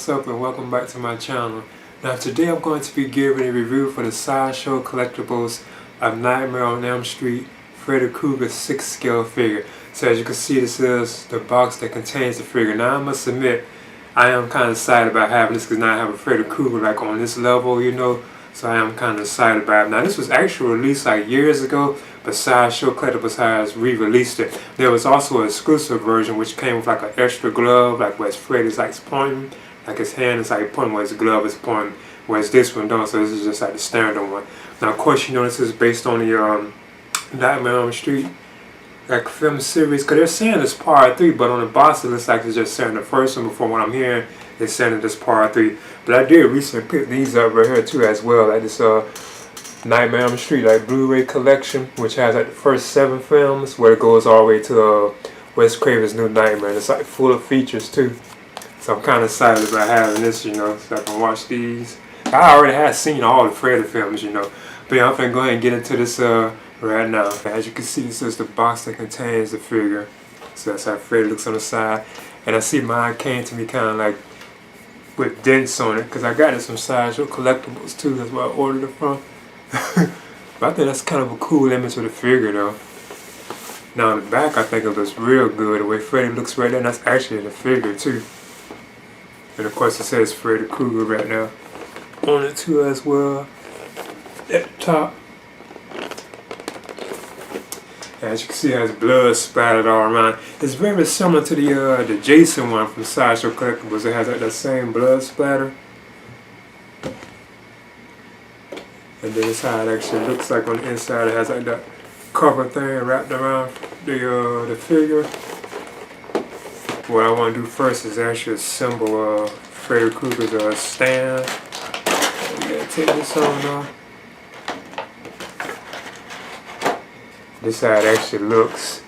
what's up and welcome back to my channel. Now today I'm going to be giving a review for the Sideshow Collectibles of Nightmare on Elm Street Freddy Krueger 6 scale figure. So as you can see, this is the box that contains the figure. Now I must admit, I am kind of excited about having this because now I have a Freddy Krueger like on this level, you know. So I am kind of excited about it. Now this was actually released like years ago, but Sideshow Collectibles has re-released it. There was also an exclusive version which came with like an extra glove, like where Freddy's like pointing, like his hand is like pointing where his glove is pointing, whereas this one don't. So this is just like the standard one. Now of course you know this is based on the Nightmare on Elm Street like film series, because they're saying it's part 3, but on the box it looks like it's just saying the first one. Before what I'm hearing, it's saying it's part 3. But I did recently pick these up right here too as well, like this Nightmare on Elm Street like Blu-ray collection, which has like the first 7 films, where it goes all the way to Wes Craven's New Nightmare, and it's like full of features too. So I'm kind of excited about having this, you know, so I can watch these. I already had seen all the Freddy films, you know, but yeah, I'm gonna go ahead and get into this right now. As you can see, this is the box that contains the figure. So that's how Freddy looks on the side, and I see mine came to me kind of like with dents on it, because I got it from Sideshow Collectibles too. That's where I ordered it from. But I think that's kind of a cool image of the figure though. Now on the back, I think it looks real good. The way Freddy looks right there, and that's actually in the figure too. And of course it says Freddy Krueger right now on it too as well. At the top. As you can see, it has blood splattered all around. It's very similar to the Jason one from Sideshow Collectibles. It has like that same blood splatter. And then this is how it actually looks like on the inside. It has like that cover thing wrapped around the figure. What I want to do first is actually assemble Freddy Krueger's stand. We gotta take this on off. This is how it actually looks.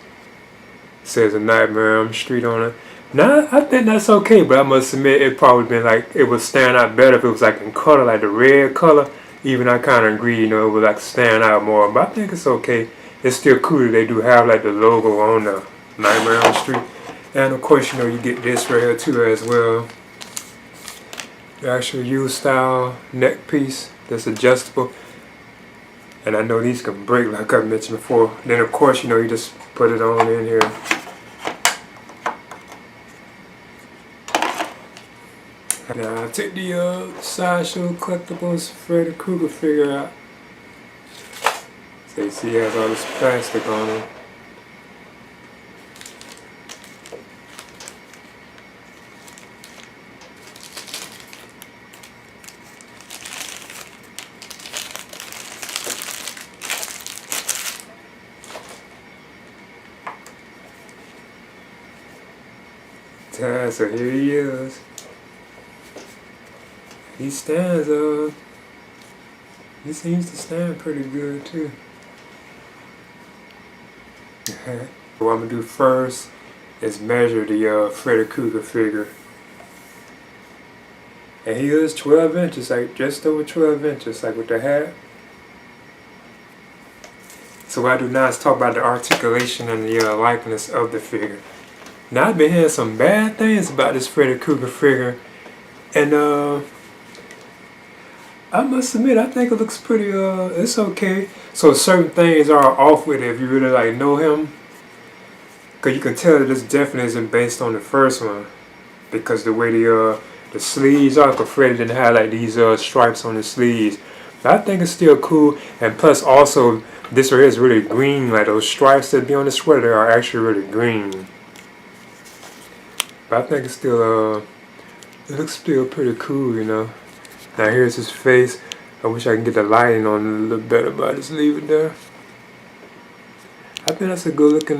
It says a Nightmare on Elm Street on it. Now I think that's okay, but I must admit it probably been like, it would stand out better if it was like in color, like the red color. Even I kind of agree, you know, it would like stand out more, but I think it's okay. It's still cool that they do have like the logo on the Nightmare on Elm Street. And of course, you know, you get this right here too as well. The actual U-style neck piece that's adjustable. And I know these can break like I mentioned before. Then of course, you know, you just put it on in here. Now I take the Sideshow Collectibles Freddy Krueger figure out. So you see it has all this plastic on it. So here he is. He stands he seems to stand pretty good too. What I'm gonna do first is measure the Freddy Krueger figure. And he is 12 inches, like just over 12 inches, like with the hat. So what I do now is talk about the articulation and the likeness of the figure. Now I've been hearing some bad things about this Freddy Krueger figure, and I must admit I think it looks pretty it's okay. So certain things are off with it if you really like know him, because you can tell that this definitely isn't based on the first one, because the way the sleeves are, because Freddy didn't have like these stripes on the sleeves. But I think it's still cool, and plus also this right here is really green, like those stripes that be on the sweater are actually really green. But I think it's still, it looks still pretty cool, you know. Now here's his face. I wish I can get the lighting on it a little better, but I just leave it there. I think that's a good looking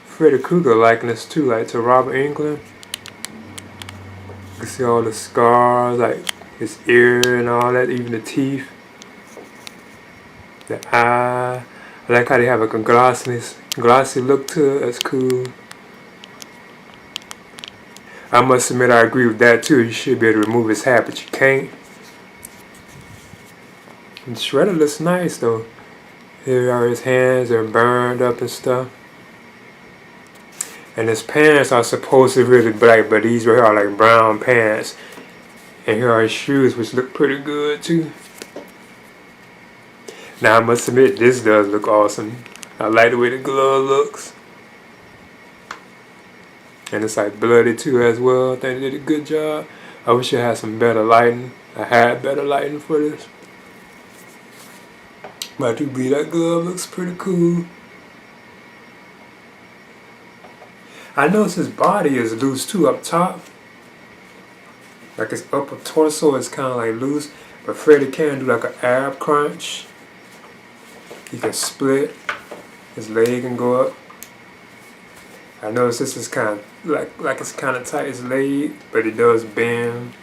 Freddy Krueger likeness too, like to Robert Englund. You can see all the scars, like his ear and all that, even the teeth. The eye. I like how they have a glossy look to it. That's cool. I must admit I agree with that too. You should be able to remove his hat, but you can't. And Shredder looks nice though. Here are his hands, they're burned up and stuff. And his pants are supposed to be really black, but these right here are like brown pants. And here are his shoes, which look pretty good too. Now I must admit, this does look awesome. I like the way the glove looks. And it's like bloody too as well. I think they did a good job. I wish I had some better lighting. I had better lighting for this. But I do believe that glove looks pretty cool. I notice his body is loose too up top. Like his upper torso is kind of like loose. But Freddy can do like an ab crunch. He can split. His leg can go up. I notice this is kind of like it's kind of tight, his leg, but it does bend.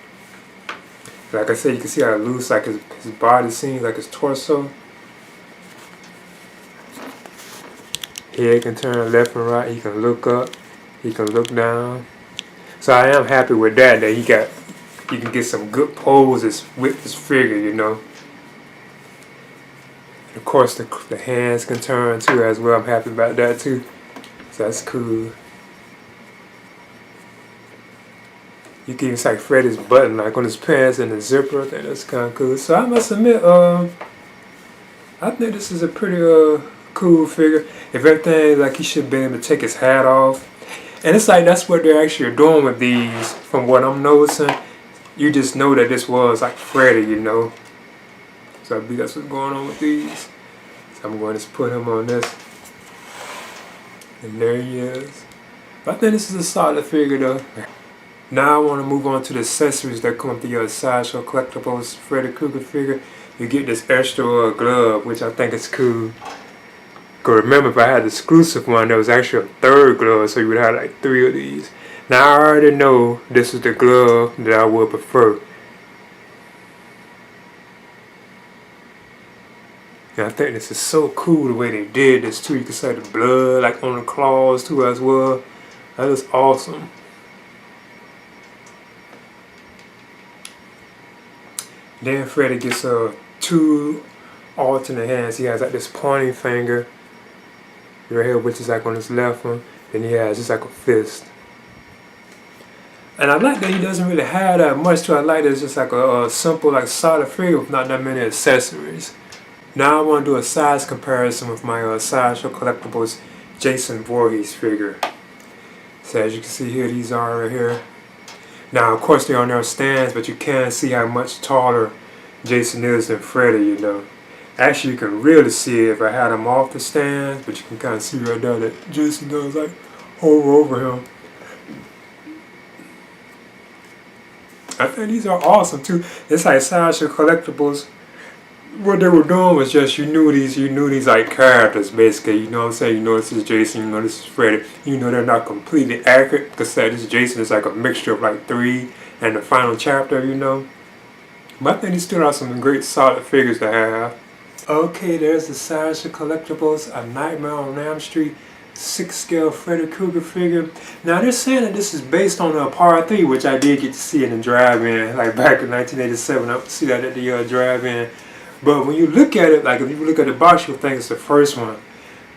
Like I said, you can see how loose like his body seems, like his torso. Head can turn left and right. He can look up. He can look down. So I am happy with that you can get some good poses with this figure, you know. And of course, the hands can turn too as well. I'm happy about that too. So that's cool. You can even see like Freddy's button like on his pants and the zipper. I think that's kind of cool. So I must admit, I think this is a pretty cool figure. If everything, like he should be able to take his hat off. And it's like that's what they're actually doing with these. From what I'm noticing, you just know that this was like Freddy, you know. So I believe that's what's going on with these. So I'm going to just put him on this. And there he is. But I think this is a solid figure though. Now I want to move on to the accessories that come with the Sideshow Collectibles Freddy Krueger figure. You get this extra glove, which I think is cool. Cause remember, if I had the exclusive one, there was actually a third glove, so you would have like 3 of these. Now I already know this is the glove that I would prefer. And I think this is so cool the way they did this too. You can see the blood like on the claws too as well. That is awesome. Then Freddy gets 2 alternate hands. He has like this pointing finger right here, which is like on his left one. Then he has just like a fist. And I like that he doesn't really have that much to it. I like that it's just like a simple, like solid figure with not that many accessories. Now I want to do a size comparison with my Sideshow Collectibles Jason Voorhees figure. So as you can see here, these are right here. Now, of course, they're on their stands, but you can see how much taller Jason is than Freddy, you know. Actually, you can really see it if I had him off the stands, but you can kind of see right there that Jason does like over him. I think these are awesome too. It's like Sideshow Collectibles. What they were doing was just you knew these like characters basically. You know what I'm saying? You know this is Jason. You know this is Freddy. You know they're not completely accurate because this Jason is like a mixture of like 3 and the final chapter. You know, but I think these still are some great solid figures to have. Okay, there's the Sideshow Collectibles A Nightmare on Elm Street 6-scale Freddy Krueger figure. Now they're saying that this is based on Part 3, which I did get to see in the drive-in, like back in 1987. I see that at the drive-in. But when you look at it, like if you look at the box, you'll think it's the first one.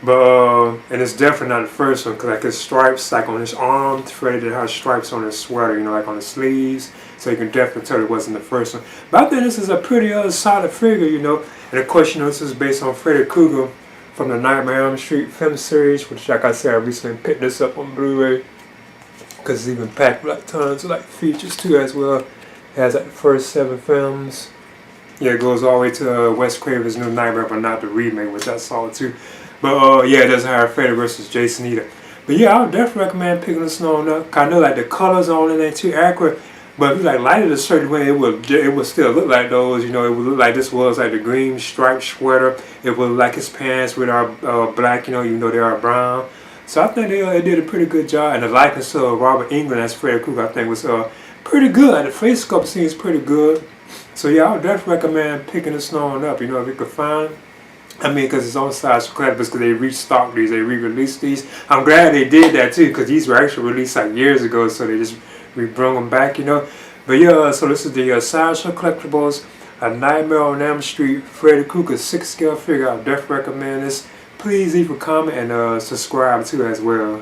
But and it's definitely not the first one, because like his stripes, like on his arm, Freddy did have stripes on his sweater, you know, like on the sleeves. So you can definitely tell it wasn't the first one. But I think this is a pretty solid figure, you know. And of course, you know, this is based on Freddy Krueger from the Nightmare on Elm Street film series, which, like I said, I recently picked this up on Blu-ray because it's even packed with like tons of like features too as well. It has like the first 7 films. Yeah, it goes all the way to Wes Craven's New Nightmare, but not the remake, which I saw too. But yeah, it doesn't have Freddy versus Jason either. But yeah, I would definitely recommend picking this one up. I know like the colors on it ain't too accurate, but if you like light it a certain way, it would still look like those. You know, it would look like this was like the green striped sweater. It would look like his pants with our black, you know, even though they are brown. So I think they did a pretty good job. And the likeness of Robert Englund as Freddy Krueger, I think was pretty good. Like the face sculpt seems pretty good. So yeah, I would definitely recommend picking this one up, you know, if you could find. I mean, because it's on Sideshow Collectibles, because they restocked these, they re-released these. I'm glad they did that too, because these were actually released like years ago, so they just re-brung them back, you know. But yeah, so this is the Sideshow Collectibles A Nightmare on Elm Street Freddy Krueger 6-scale figure. I would definitely recommend this. Please leave a comment and subscribe too as well.